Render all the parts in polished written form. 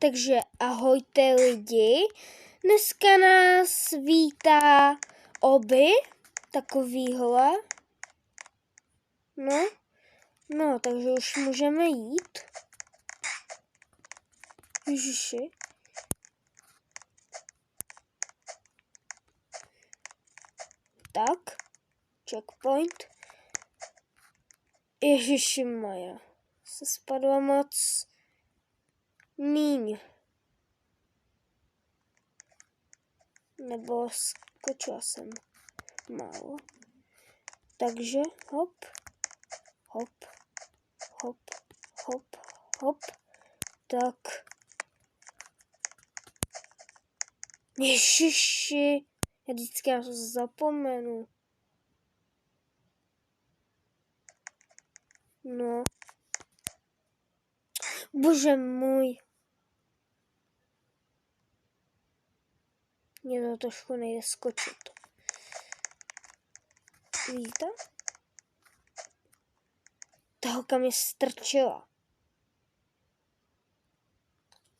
Takže ahojte lidi, dneska nás vítá Obi, takovýhle, no, takže už můžeme jít. Ježiši. Tak, checkpoint. Ježišimaja, se spadla moc míň. Nebo skočila jsem málo. Takže hop, hop, hop, hop, hop. Tak. Ježiši, já vždycky na to zapomenu. No. Bože můj. Mně to trošku nejde skočit. Vidíte? Ta holka mě strčila.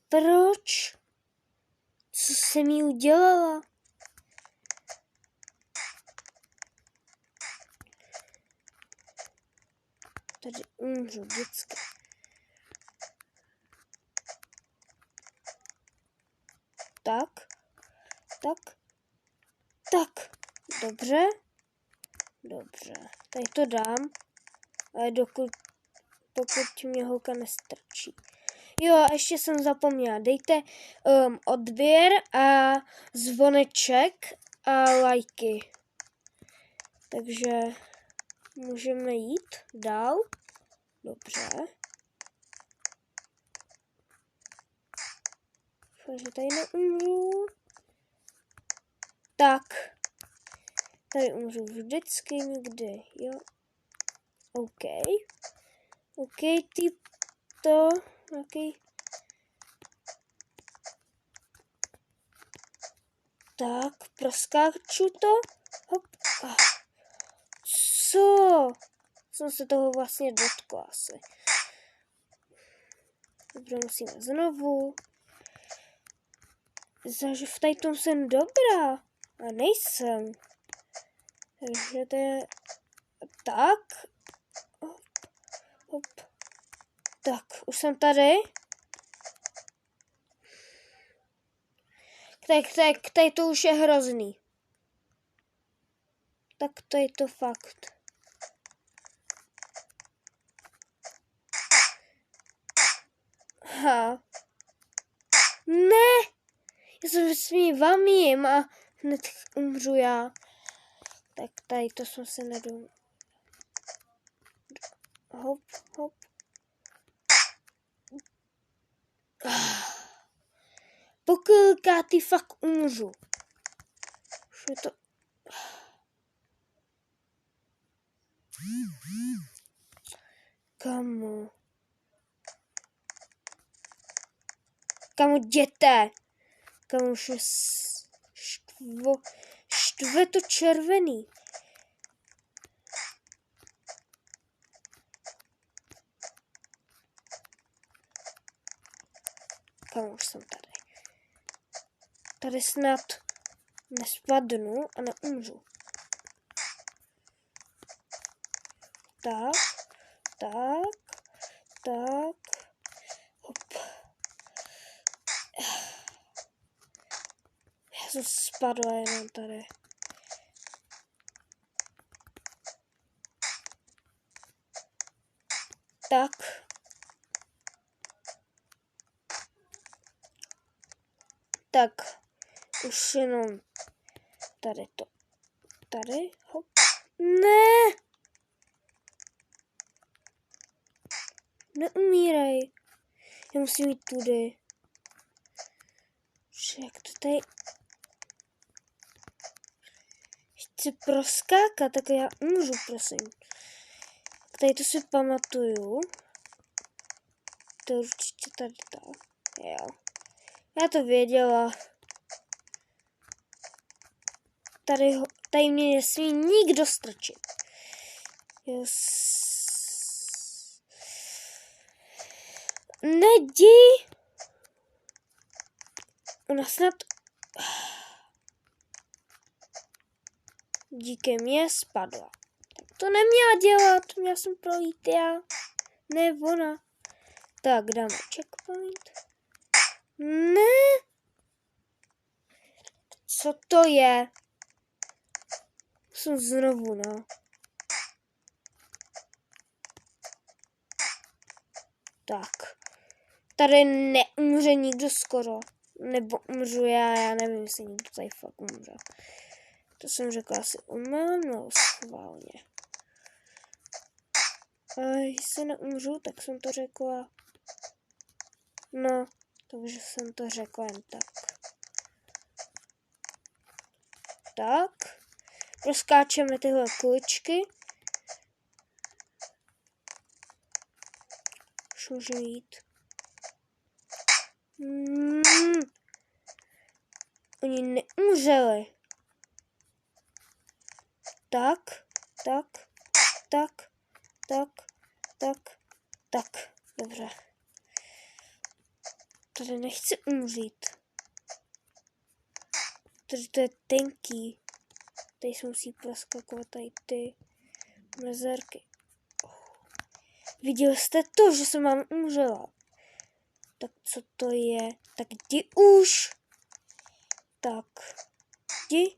Proč? Co jsem jí udělala? Tady umřu vždycky. Tak. Dobře. Tady to dám. Ale pokud mě holka nestrčí. Jo, a ještě jsem zapomněla. Dejte odběr a zvoneček a lajky. Takže můžeme jít dál. Dobře. Takže tady neumřu. Tak. Tady umřu vždycky, nikdy, jo. OK, OK. Tak, proskáču to. Hop. Co? Jsem se toho vlastně dotkla asi. Dobře, musíme znovu. Takže v tady tom jsem dobrá. A nejsem. Takže to je tak. Hop. Tak, už jsem tady. Tady to už je hrozný. Tak to je to fakt. Ha. Ne! Já se vysmívám jim a hned umřu já. Tak tady to jsem se nedou. Hop. Pokud ty fakt umřu. Už je to... Kamu jděte? Kamu už je štve to červený. Kamu už jsem tady. Tady snad nespadnu a neumřu. Tak. Hop. Já jsem spadla jenom tady. Tak. Už jenom tady to. Tady, hop. Ne! Neumírej. Já musím jít tudy. Jak to tady... Chci proskákat, tak já umřu, prosím. Tady to si pamatuju. To je určitě tady ta. Jo. Já to věděla. Tady mě nesmí nikdo strčit. Yes. Nejdi! Ona snad díky mě spadla. Tak to neměla dělat, měla jsem projít já, ne ona. Tak, dáme checkpoint. Ne. Co to je? Jsem znovu, no. Tak. Tady neumře nikdo skoro. Nebo umřu já nevím, jestli někdo tady fakt umře. To jsem řekla asi no schválně. A jestli neumřu, tak jsem to řekla. No, takže jsem to řekla jen tak. Tak. Proskáčeme tyhle kuličky. Už můžu jít. Oni neumřeli. Tak. Dobře. Tady nechci umřít. Tady to je tenký. Tady se musí proskakovat tady ty mezerky. Viděli jste to, že jsem vám umřela? Tak co to je? Tak jdi už. Tak. Jdi.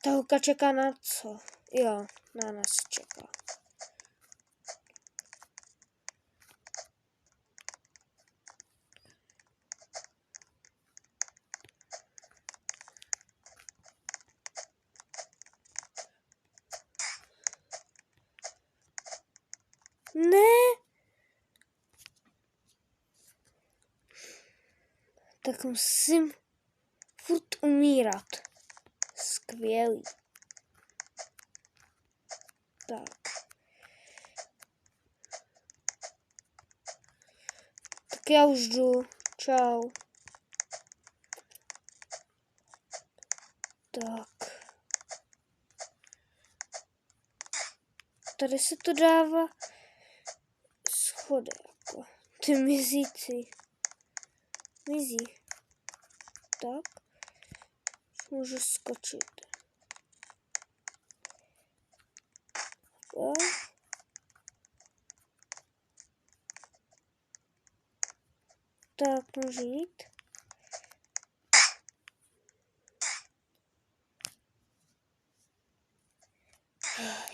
Ta holka čeká na co? Jo, na nás čeká. Ne. Tak musím furt umírat. Skvělý. Tak. Tak já už jdu. Čau. Tak. Tady se to dává schody jako. Ty mizící. Mizí. Tak. Můžu skočit. Tak můžu jít.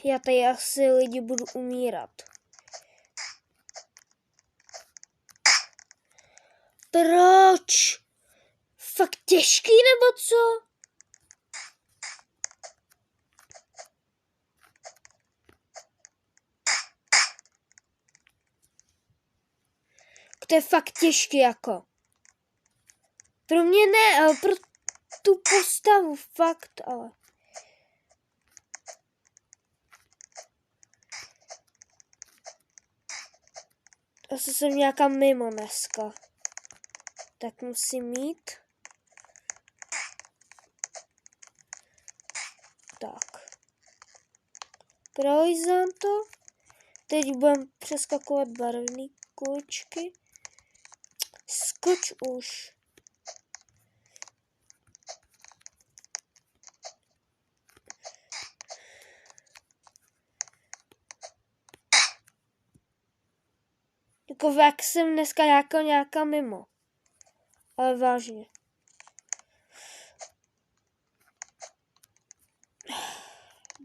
Já tady asi lidi budu umírat. Proč? Fakt těžký nebo co? To je fakt těžký jako. Pro mě ne, ale pro tu postavu fakt, ale. Asi jsem nějaká mimo dneska. Tak musím mít. Tak. Prolízám to. Teď budeme přeskakovat barevné kuličky. Skoč už. Jako jak jsem dneska nějaká mimo. Ale vážně.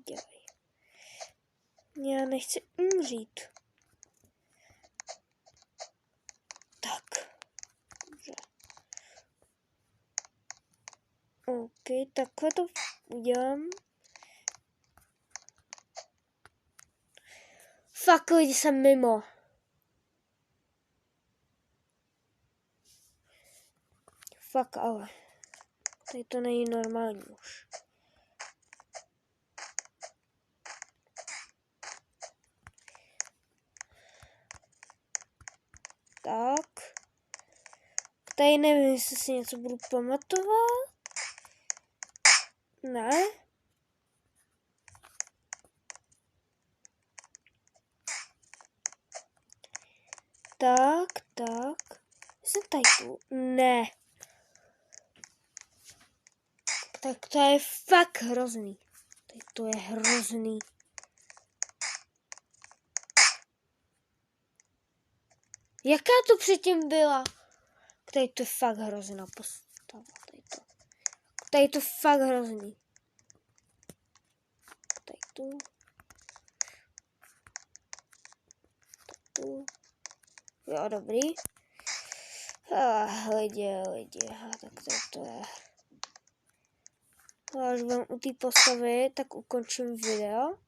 Dělej. Já nechci umřít. Tak. Dobře. OK, takhle to udělám. Fakt, lidi, jsem mimo. Fakt, ale. Tady to není normální už. Tak. Tady nevím, jestli si něco budu pamatovat. Ne. Tak. Jsem tady tu. Ne. Tak to je fakt hrozný. To je hrozný. Jaká to předtím byla? Tady to je fakt hrozná postava. Tady to fakt hrozný. Tady tu. Jo, dobrý. Lidi. Tak to je. Až budem u té postavy, tak ukončím video.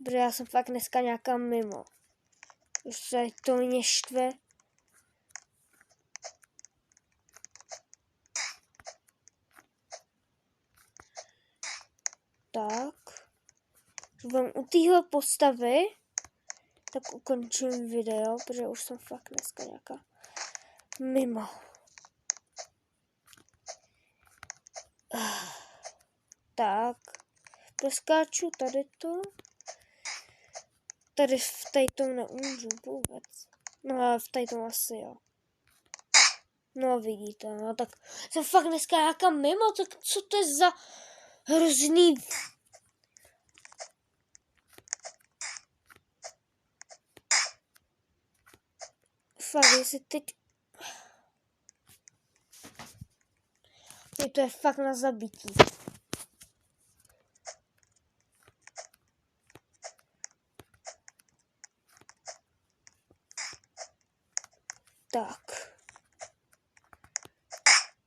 Protože já jsem fakt dneska nějaká mimo. Už se to mě štve. Tak. Až budem u téhle postavy, tak ukončím video, protože už jsem fakt dneska nějaká mimo. Tak. Proskáču tady to. Tady v tom neumřu vůbec. No ale v tom asi jo. No vidíte, no tak jsem fakt dneska nějaká mimo, tak co to je za hrozný... Fakt, jestli teď... To je fakt na zabití. Tak.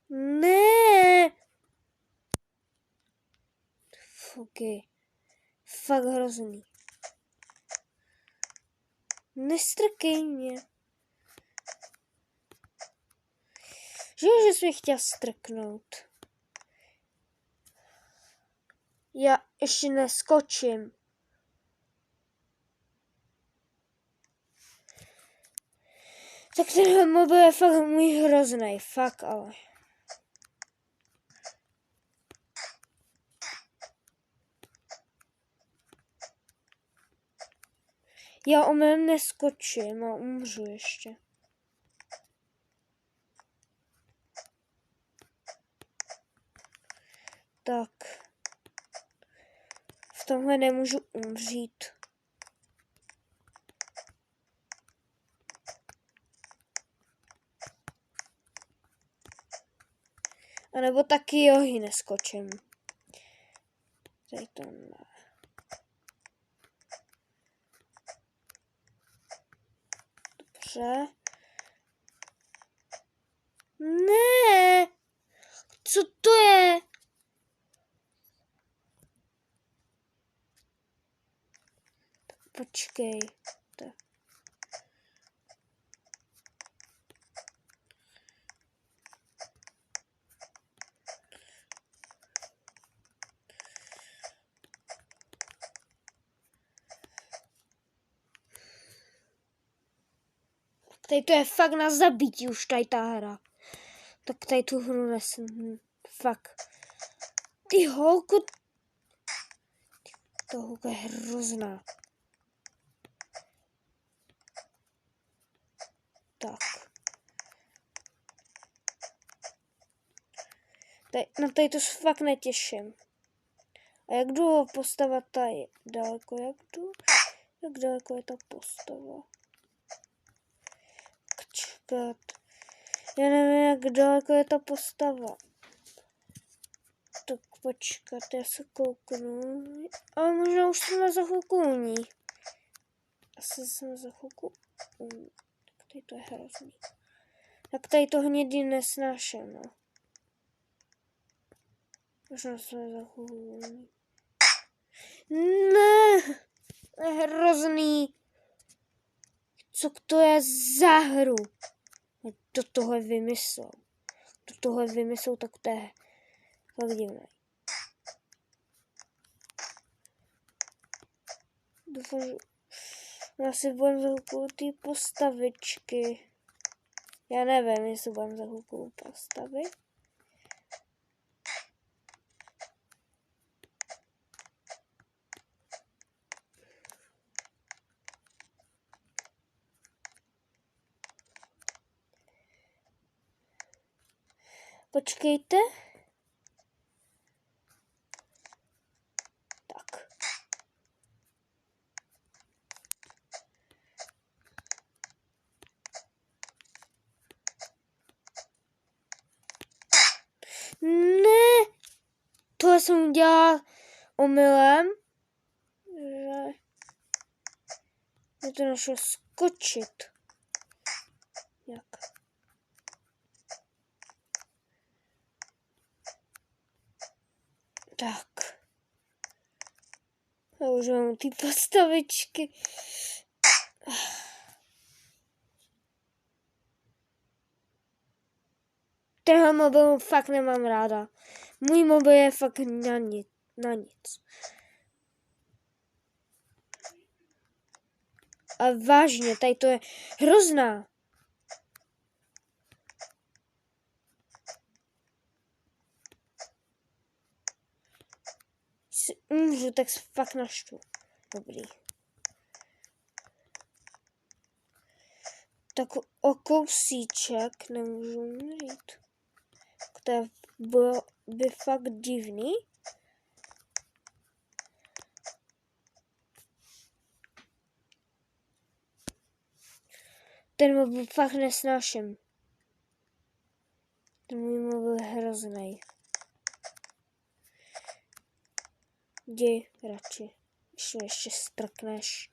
Ne. Ok. Fakt hrozný. Nestrkej mě. Že jsi mi chtěl strknout. Já ještě neskočím. Tak ten mobil je fakt můj hrozný, fakt ale. Já omylem neskočím a umřu ještě. Tak. V tomhle nemůžu umřít. A nebo taky johy neskočím. Tady to ne. Dobře. Ne! Co to je? Počkej. Tak. Tady to je fakt na zabití už tady ta hra. Tak tady tu hru nesmím. Fakt. Ty holku. Ta holka je hrozná. Tak. Tady to se fakt netěším. A jak dlouho postava tady daleko? Jak daleko je ta postava? Čekat. Já nevím, jak daleko je ta postava. Tak počkat, já se kouknu. Ale možná už jsme za chvilku u ní. Asi jsme za chvilku u ní. Tak tady to je hrozný. Tak tady to hnědý nesnáším, no. Možná jsme za chvilku u ní. Ne, hrozný. Co to je za hru? Kdo tohle vymyslel? Tak to je tak divné. Doufám, že já si budem za chvilku ty postavičky. Já nevím, jestli budem za chvilku postavy. Počkejte. Tak. Ne, to jsem udělala omylem, že to nešlo skočit. Jak? Tak. Já už mám ty postavičky. Tenhle mobil fakt nemám ráda. Můj mobil je fakt na nic. A vážně, tady to je hrozná. Umřu, tak se fakt naštvu. Dobrý. Tak o kousíček nemůžu umřít. To by fakt divný. Ten mobil fakt nesnáším. Ten můj mobil je hrozný. Jdi radši. Ještě strkneš.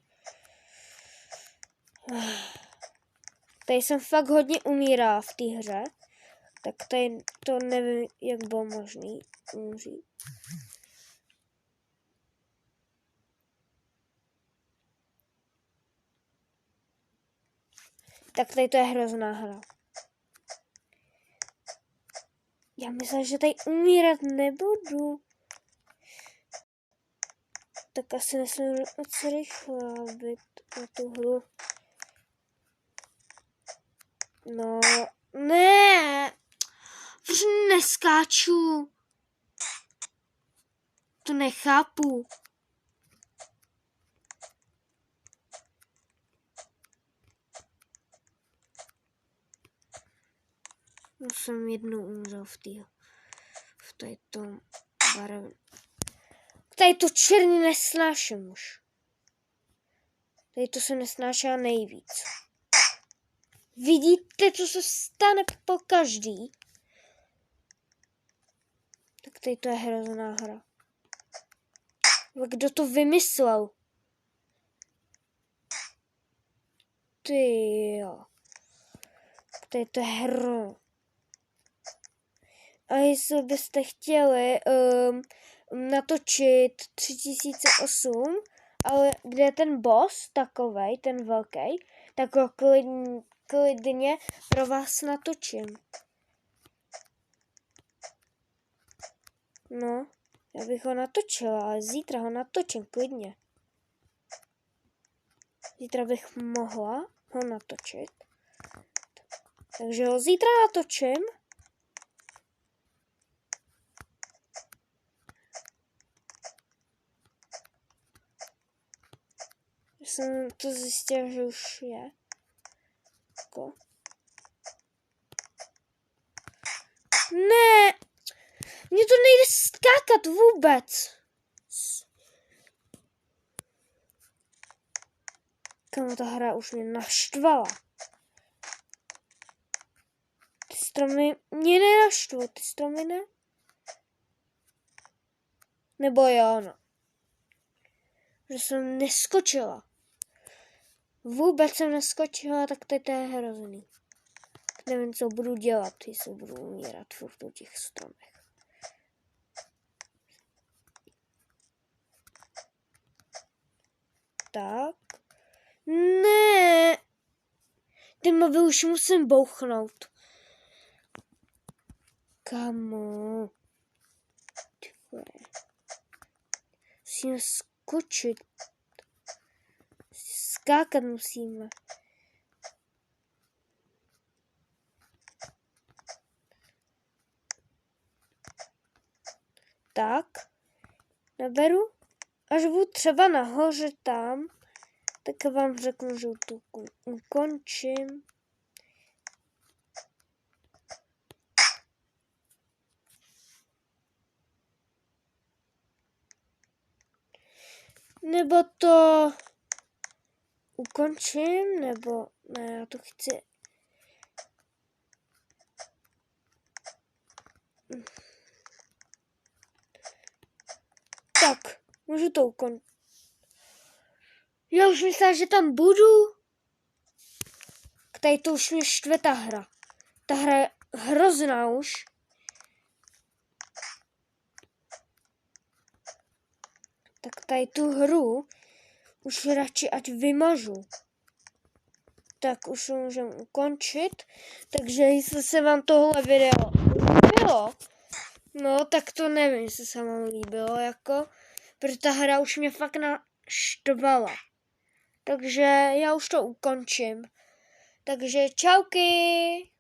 Tady jsem fakt hodně umírá v té hře. Tak tady to nevím, jak bylo možný umřít. Tak tady to je hrozná hra. Já myslím, že tady umírat nebudu. Tak asi nesmím moc rychle být na tu hru. No, ne. Proč neskáču? To nechápu. Já jsem jednou umřel v této barevě. Tady to černý nesnáším už. Tady to se nesnášá nejvíc. Vidíte, co se stane po každý? Tak tady to je hrozná hra. Kdo to vymyslel? Ty jo. Tady to je hra. A jestli byste chtěli natočit 3008, ale kde je ten boss takovej, ten velký, tak ho klidně pro vás natočím. No, já bych ho natočila, ale zítra ho natočím klidně. Zítra bych mohla ho natočit. Takže ho zítra natočím. Jsem to zjistil, že už je. Jako. Ne! Mně to nejde skákat vůbec. Kamo, ta hra už mě naštvala. Ty stromy mě nenaštvou, ty stromy ne? Nebo jo, no. Že jsem neskočila. Vůbec jsem neskočila, tak to je hrozný. Nevím, co budu dělat, jestli budu umírat furt u těch stromech. Tak. Ne. Ten mobil už musím bouchnout. Kamo. Musíme skočit. Skákat musíme. Tak. Naberu. Až budu třeba nahoře tam, tak vám řeknu, že to ukončím. Nebo to ukončím, nebo ne, já to chci. Tak, můžu to ukončit. Já už myslím, že tam budu. Tady to už mě štve ta hra. Ta hra je hrozná už. Tak tady tu hru už radši ať vymažu. Tak už to můžeme ukončit. Takže jestli se vám tohle video líbilo, no tak to nevím, jestli se vám líbilo, jako, protože ta hra už mě fakt naštvala. Takže já už to ukončím. Takže čauky!